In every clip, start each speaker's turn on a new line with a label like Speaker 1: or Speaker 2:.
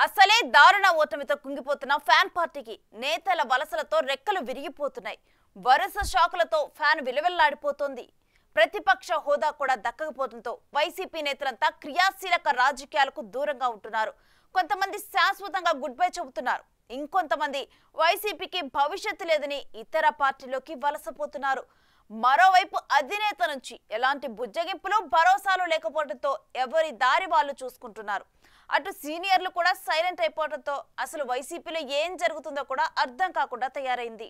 Speaker 1: అసలే దారుణ ఓటమితో కుంగిపోతున్న ఫ్యాన్ పార్టీకి నేతల వలసలతో రెక్కలు విరిగిపోతున్నాయి. వరుస షాకులతో ఫ్యాన్ విలువెల్లాడిపోతోంది. ప్రతిపక్ష హోదా కూడా దక్కకపోవడంతో వైసీపీ నేతలంతా క్రియాశీలక రాజకీయాలకు దూరంగా ఉంటున్నారు. కొంతమంది శాశ్వతంగా గుడ్ బై చెబుతున్నారు. ఇంకొంతమంది వైసీపీకి భవిష్యత్తు లేదని ఇతర పార్టీలోకి వలసపోతున్నారు. మరోవైపు అధినేత నుంచి ఎలాంటి బుజ్జగింపులు భరోసాలు లేకపోవడంతో ఎవరి దారి వాళ్ళు చూసుకుంటున్నారు. అటు సీనియర్లు కూడా సైలెంట్ అయిపోవడంతో అసలు వైసీపీలో ఏం జరుగుతుందో కూడా అర్థం కాకుండా తయారైంది.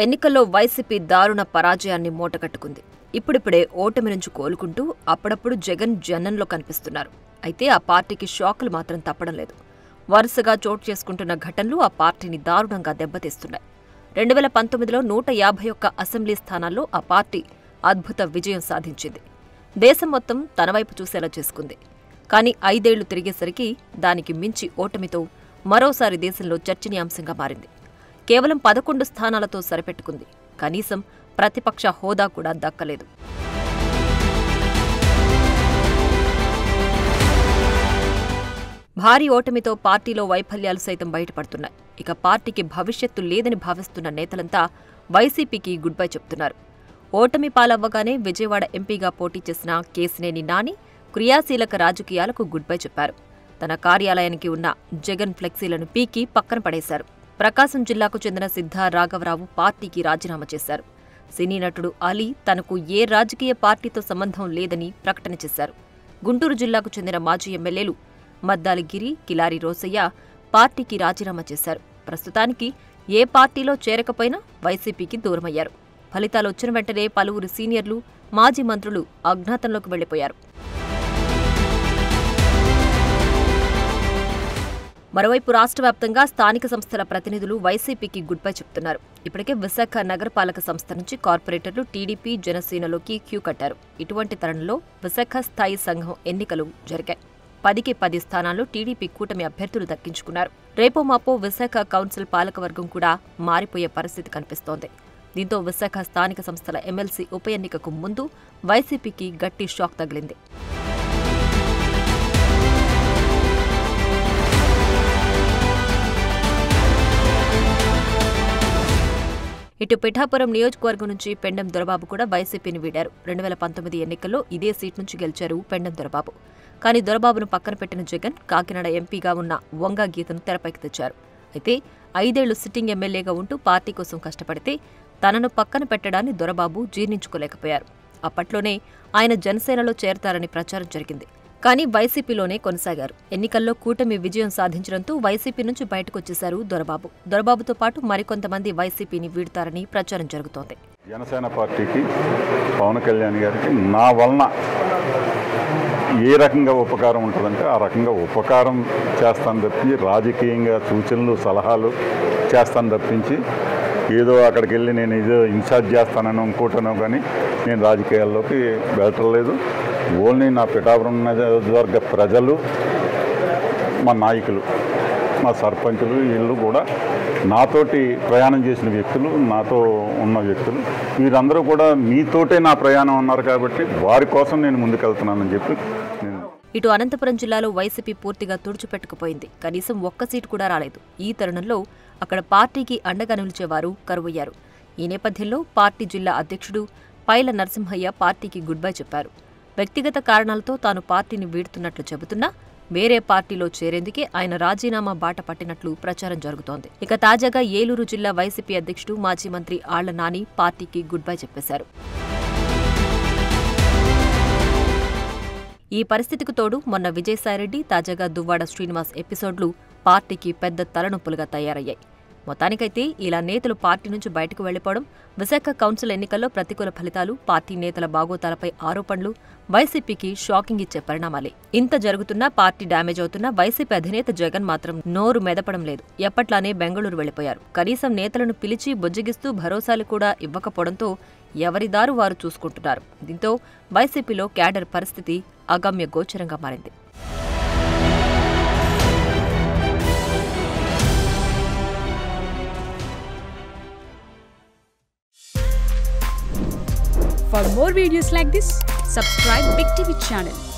Speaker 2: ఎన్నికల్లో వైసీపీ దారుణ పరాజయాన్ని మూటకట్టుకుంది. ఇప్పుడిప్పుడే ఓటమి నుంచి కోలుకుంటూ అప్పుడప్పుడు జగన్ జనంలో కనిపిస్తున్నారు. అయితే ఆ పార్టీకి షాకులు మాత్రం తప్పడం లేదు. వరుసగా చోటు చేసుకుంటున్న ఘటనలు ఆ పార్టీని దారుణంగా దెబ్బతీస్తున్నాయి. 2019లో 151 అసెంబ్లీ స్థానాల్లో ఆ పార్టీ అద్భుత విజయం సాధించింది. దేశం మొత్తం తన వైపు చూసేలా చేసుకుంది. కానీ 5 ఏళ్లు తిరిగేసరికి దానికి మించి ఓటమితో మరోసారి దేశంలో చర్చనీయాంశంగా మారింది. కేవలం 11 స్థానాలతో సరిపెట్టుకుంది. కనీసం ప్రతిపక్ష హోదా కూడా దక్కలేదు. భారీ ఓటమితో పార్టీలో వైఫల్యాలు సైతం బయటపడుతున్నాయి. ఇక పార్టీకి భవిష్యత్తు లేదని భావిస్తున్న నేతలంతా వైసీపీకి గుడ్ బై చెప్తున్నారు. ఓటమి పాలవ్వగానే విజయవాడ ఎంపీగా పోటీ చేసిన కేశినేని నాని క్రియాశీలక రాజకీయాలకు గుడ్ బై చెప్పారు. తన కార్యాలయానికి ఉన్న జగన్ ఫ్లెక్సీలను పీకి పక్కన పడేశారు. ప్రకాశం జిల్లాకు చెందిన సిద్ధా రాఘవరావు పార్టీకి రాజీనామా చేశారు. సినీ నటుడు అలీ తనకు ఏ రాజకీయ పార్టీతో సంబంధం లేదని ప్రకటన చేశారు. గుంటూరు జిల్లాకు చెందిన మాజీ ఎమ్మెల్యేలు మద్దాలి గిరి, కిలారి రోసయ్య పార్టీకి రాజీనామా చేశారు. ప్రస్తుతానికి ఏ పార్టీలో చేరకపోయినా వైసీపీకి దూరమయ్యారు. ఫలితాలు వచ్చిన వెంటనే పలువురు సీనియర్లు, మాజీ మంత్రులు అజ్ఞాతంలోకి వెళ్లిపోయారు. మరోవైపు రాష్ట్ర వ్యాప్తంగా స్థానిక సంస్థల ప్రతినిధులు వైసీపీకి గుడ్ బై చెప్తున్నారు. ఇప్పటికే విశాఖ నగరపాలక సంస్థ నుంచి కార్పొరేటర్లు టీడీపీ, జనసేనలోకి క్యూ కట్టారు. ఇటువంటి తరుణంలో విశాఖ స్థాయి సంఘం ఎన్నికలు జరిగాయి. 10కి 10 స్థానాల్లో టీడీపీ కూటమి అభ్యర్థులు దక్కించుకున్నారు. రేపో మాపో విశాఖ కౌన్సిల్ పాలకవర్గం కూడా మారిపోయే పరిస్థితి కనిపిస్తోంది. దీంతో విశాఖ స్థానిక సంస్థల ఎమ్మెల్సీ ఉప ఎన్నికకు ముందు వైసీపీకి గట్టి షాక్ తగిలింది. ఇటు పిఠాపురం నియోజకవర్గం నుంచి పెండెం దొరబాబు కూడా వైసీపీని వీడారు. 2019 ఎన్నికల్లో ఇదే సీట్ నుంచి గెలిచారు పెండెం దొరబాబు. కానీ దొరబాబును పక్కన పెట్టిన జగన్ కాకినాడ ఎంపీగా ఉన్న వంగ గీతను తెరపైకి తెచ్చారు. అయితే 5 ఏళ్లు సిట్టింగ్ ఎమ్మెల్యేగా ఉంటూ పార్టీ కోసం కష్టపడితే తనను పక్కన పెట్టడాన్ని దొరబాబు జీర్ణించుకోలేకపోయారు. అప్పట్లోనే ఆయన జనసేనలో చేరతారని ప్రచారం జరిగింది. కానీ వైసీపీలోనే కొనసాగారు. ఎన్నికల్లో కూటమి విజయం సాధించడంతో వైసీపీ నుంచి బయటకొచ్చేశారు దొరబాబు. దొరబాబుతో పాటు మరికొంతమంది వైసీపీని వీడుతారని ప్రచారం జరుగుతోంది.
Speaker 3: జనసేన పార్టీకి పవన్ కళ్యాణ్ గారికి నా వలన ఏ రకంగా ఉపకారం ఉంటుందంటే ఆ రకంగా ఉపకారం చేస్తాను తప్పించి, రాజకీయంగా సూచనలు సలహాలు చేస్తాను తప్పించి ఏదో అక్కడికి వెళ్ళి నేను ఏదో ఇన్ఛార్జ్ చేస్తానని ఇంకోటనో కానీ నేను రాజకీయాల్లోకి వెళ్ళట్లేదు. ఓన్లీ నా పిఠాపురం నియోజకవర్గ ప్రజలు, మా నాయకులు, మా సర్పంచులు వీళ్ళు కూడా నాతోటి ప్రయాణం చేసిన వ్యక్తులు, నాతో ఉన్న వ్యక్తులు వీరందరూ కూడా మీతోటే నా ప్రయాణం అన్నారు కాబట్టి వారి కోసం నేను ముందుకెళ్తున్నానని చెప్పి
Speaker 2: ఇటు అనంతపురం జిల్లాలో వైసీపీ పూర్తిగా తుడిచిపెట్టుకుపోయింది. కనీసం ఒక్క సీటు కూడా రాలేదు. ఈ తరుణంలో అక్కడ పార్టీకి అండగా నిలిచేవారు కరువయ్యారు. ఈ నేపథ్యంలో పార్టీ జిల్లా అధ్యక్షుడు పైల నరసింహయ్య పార్టీకి గుడ్ బై చెప్పారు. వ్యక్తిగత కారణాలతో తాను పార్టీని వీడుతున్నట్లు చెబుతున్నా వేరే పార్టీలో చేరేందుకే ఆయన రాజీనామా బాట పట్టినట్లు ప్రచారం జరుగుతోంది. ఇక తాజాగా ఏలూరు జిల్లా వైసీపీ అధ్యక్షుడు మాజీ మంత్రి ఆళ్ల నాని పార్టీకి గుడ్ బై చెప్పేశారు. ఈ పరిస్థితికి తోడు మొన్న విజయసాయిరెడ్డి, తాజాగా దువ్వాడ శ్రీనివాస్ ఎపిసోడ్లు పార్టీకి పెద్ద తలనొప్పులుగా తయారయ్యాయి. మొత్తానికైతే ఇలా నేతలు పార్టీ నుంచి బయటకు వెళ్లిపోవడం, విశాఖ కౌన్సిల్ ఎన్నికల్లో ప్రతికూల ఫలితాలు, పార్టీ నేతల బాగోతాలపై ఆరోపణలు వైసీపీకి షాకింగ్ ఇచ్చే పరిణామాలే. ఇంత జరుగుతున్నా, పార్టీ డ్యామేజ్ అవుతున్నా వైసీపీ అధినేత జగన్ మాత్రం నోరు మెదపడం లేదు. ఎప్పట్లానే బెంగళూరు వెళ్లిపోయారు. కనీసం నేతలను పిలిచి బుజ్జగిస్తూ భరోసాలు కూడా ఇవ్వకపోవడంతో ఎవరిదారు వారు చూసుకుంటున్నారు. దీంతో వైసీపీలో క్యాడర్ పరిస్థితి అగమ్య గోచరంగా మారింది.
Speaker 4: For more videos like this, subscribe Big TV channel.